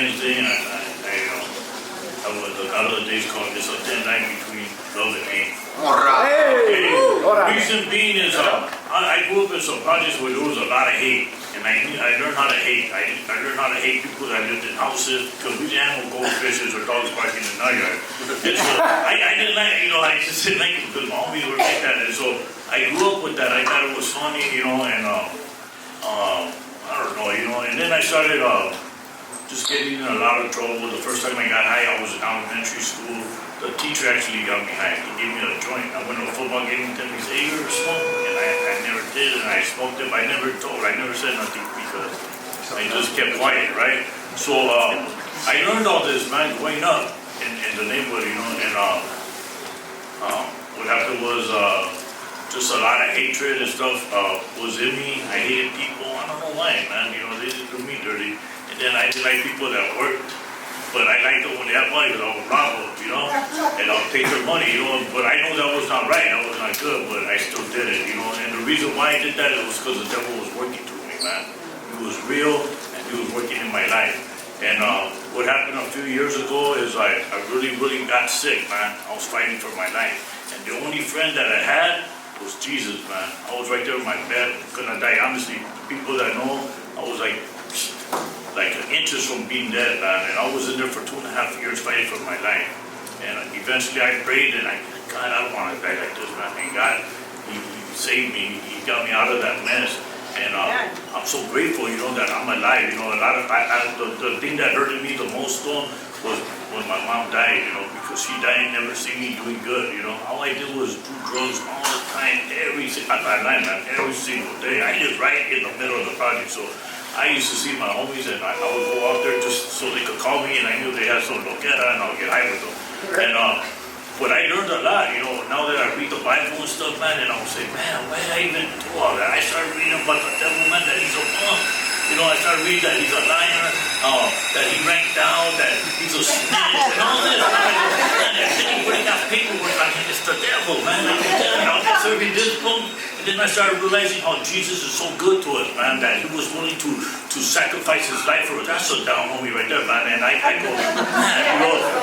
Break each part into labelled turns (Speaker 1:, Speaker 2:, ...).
Speaker 1: Wednesday, and I was a lot of the days called this a thin line between love and hate.
Speaker 2: Hey.
Speaker 1: Reason being is I grew up in some projects where there was a lot of hate, and I learned how to hate. I learned how to hate people that lived in houses because we didn't have no goldfishes or dogs barking in our yard. And so I didn't like, I just didn't like it because my homies were like that, and so I grew up with that. I thought it was funny, and I don't know, and then I started just getting in a lot of trouble. The first time I got high, I was in elementary school. The teacher actually got me high. He gave me a joint. I went to a football game with him. He said, "Hey, you ever smoke?" And I never did, and I smoked it, but I never said nothing because I just kept quiet, right? So I learned all this, man, growing up in the neighborhood, and what happened was just a lot of hatred and stuff was in me. I hated people. I don't know why, man. They didn't do me dirty. And then I didn't like people that worked. But I liked them when they had money because I would rob them, and I'll take their money, But I know that was not right. That was not good, but I still did it, And the reason why I did that was because the devil was working through me, man. He was real, and he was working in my life. And what happened a few years ago is I really, really got sick, man. I was fighting for my life. And the only friend that I had was Jesus, man. I was right there in my bed, couldn't die. Honestly, people that know, I was like inches from being dead, man. And I was in there for 2.5 years fighting for my life. And eventually I prayed, and God, I don't want to die like this, man. And God, He saved me. He got me out of that mess. And I'm so grateful, that I'm alive. A lot of the thing that hurted me the most though was when my mom died, because she died and never seen me doing good, All I did was do drugs all the time, I'm not lying, man, every single day. I lived right in the middle of the project, so I used to see my homies, and I would go out there just so they could call me, and I knew they had some loquera, and I'll get high with them. And but I learned a lot, now that I read the Bible and stuff, man, and I would say, man, why did I even do all that? I started reading about the devil, man, that he's a punk. I started reading that he's a liar, that he ranked down, that he's a snitch, and all this. Man, if anybody got paperwork on him, it's the devil, man. I can tell you, I'm serving this book. And then I started realizing how Jesus is so good to us, man, that he was willing to sacrifice his life for us. That's a down homie right there, man. And I go, man,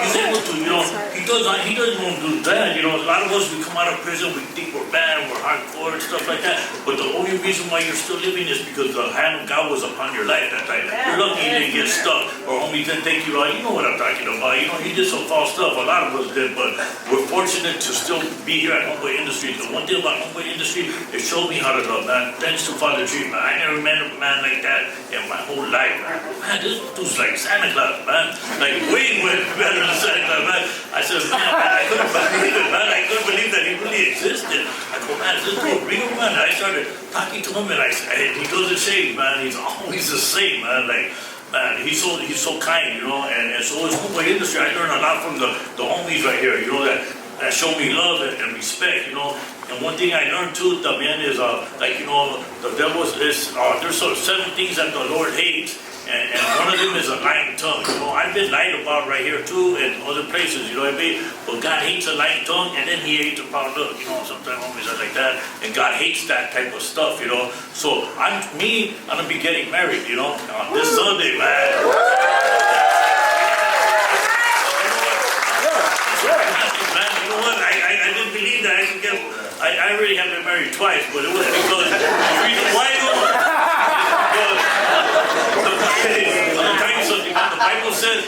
Speaker 1: he's able to, he doesn't want to do that. A lot of us, we come out of prison, we think we're bad, we're hardcore and stuff like that. But the only reason why you're still living is because the hand of God was upon your life that time. You're lucky you didn't get stuck, or homie didn't take you out. You know what I'm talking about. You did some false stuff. A lot of us did, but we're fortunate to still be here at Homeboy Industries. The one thing about Homeboy Industries, it showed me how to love, man. Thanks to Father G, man. I never met a man like that in my whole life, man. Man, this dude's like Santa Claus, man. Like way better than Santa Claus, man. I said, man, I couldn't believe it, man. I couldn't believe that he really existed. I go, man, is this dude real, man? I started talking to him, and he doesn't shave, man. He's always the same, man. Like, man, he's so kind, and so it's Homeboy Industry. I learned a lot from the homies right here, that show me love and respect, And one thing I learned too, también, is the devil is there's sort of 7 things that the Lord hates, and one of them is a lying tongue. I've been lied about right here too, and other places. What I mean? But God hates a lying tongue, and then He hates a proud look. Sometimes homies are like that, and God hates that type of stuff. So I'm gonna be getting married. This Sunday, man. I didn't believe that I could get. I already have been married twice, but it was because the reason why I'll tell you something. The Bible says,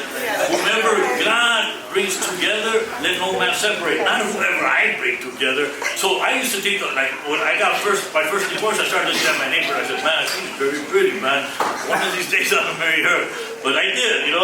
Speaker 1: "Whomever God brings together, let no man separate." Not whoever I bring together. So I used to think, like, when I got my first divorce, I started looking at my neighbor. I said, "Man, she's very pretty, man. One of these days I'm gonna marry her." But I did, and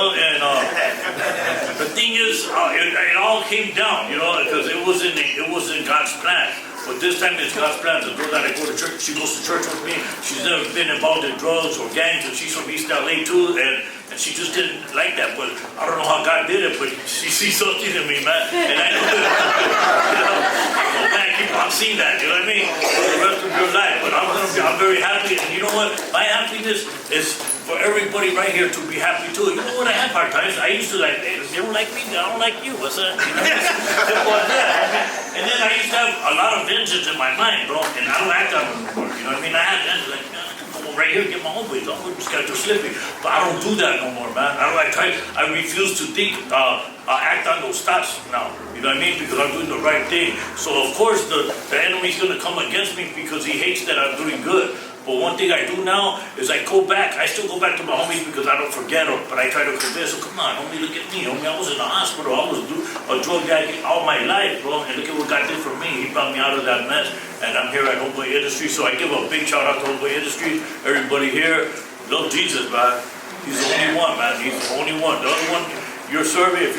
Speaker 1: the thing is, it all came down, because it wasn't God's plan. But this time it's God's plan. The girl that I go to church, she goes to church with me. She's never been involved in drugs or gangs, and she's from East LA too, and she just didn't like that. But I don't know how God did it, but she sees something in me, man. And I know that, man, keep on seeing that, you know what I mean? For the rest of your life. But I'm very happy, and you know what? My happiness is for everybody right here to be happy too. You know what? I have hard times. I used to like, hey, you don't like me, I don't like you. What's that? Simple as that. And then I used to have a lot of vengeance in my mind, bro. And I don't act on it anymore. You know what I mean? I had vengeance, like, come over right here, get my homeboys. Oh, this guys are slipping. But I don't do that no more, man. I refuse to act on those thoughts now. You know what I mean? Because I'm doing the right thing. So of course the enemy's gonna come against me because he hates that I'm doing good. But one thing I do now is I go back. I still go back to my homies because I don't forget them. But I try to convince them, come on, homie, look at me. Homie, I was in the hospital. I was a drug addict all my life, bro. And look at what God did for me. He brought me out of that mess. And I'm here at Homeboy Industries. So I give a big shout out to Homeboy Industries. Everybody here, love Jesus, man. He's the only one, man. He's the only one. The other one, your survey, if you're not